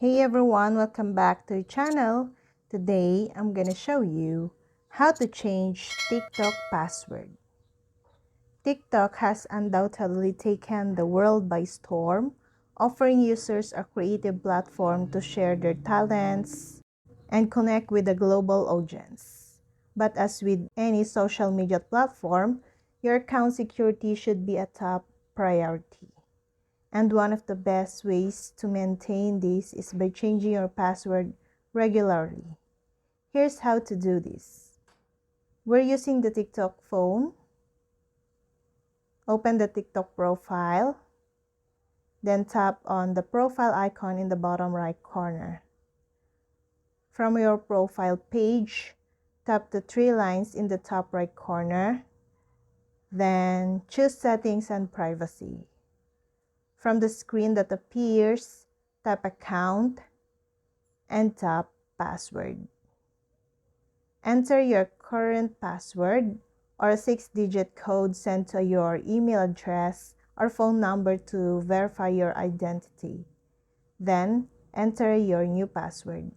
Hey everyone, welcome back to the channel. Today, I'm gonna show you how to change TikTok password. TikTok has undoubtedly taken the world by storm, offering users a creative platform to share their talents and connect with a global audience. But as with any social media platform, your account security should be a top priority. And one of the best ways to maintain this is by changing your password regularly. Here's how to do this. We're using the TikTok phone. Open the TikTok profile. Then tap on the profile icon in the bottom right corner. From your profile page, tap the three lines in the top right corner. Then choose Settings and Privacy. From the screen that appears, tap Account and tap Password. Enter your current password or a 6-digit code sent to your email address or phone number to verify your identity. Then, enter your new password.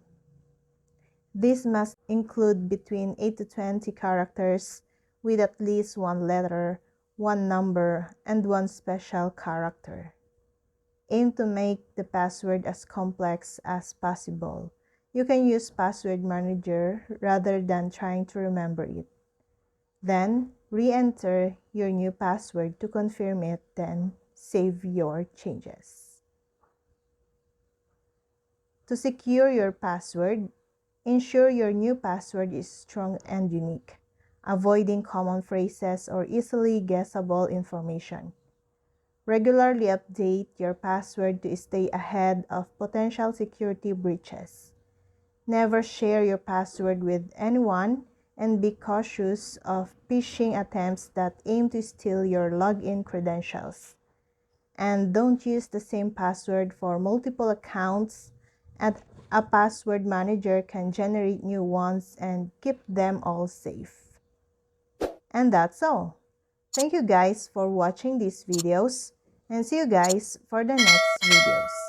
This must include between 8 to 20 characters with at least one letter, one number, and one special character. Aim to make the password as complex as possible. You can use Password Manager rather than trying to remember it. Then, re-enter your new password to confirm it, then save your changes. To secure your password, ensure your new password is strong and unique, avoiding common phrases or easily guessable information. Regularly update your password to stay ahead of potential security breaches. Never share your password with anyone and be cautious of phishing attempts that aim to steal your login credentials. And don't use the same password for multiple accounts, and a password manager can generate new ones and keep them all safe. And that's all. Thank you guys for watching these videos, and see you guys for the next videos.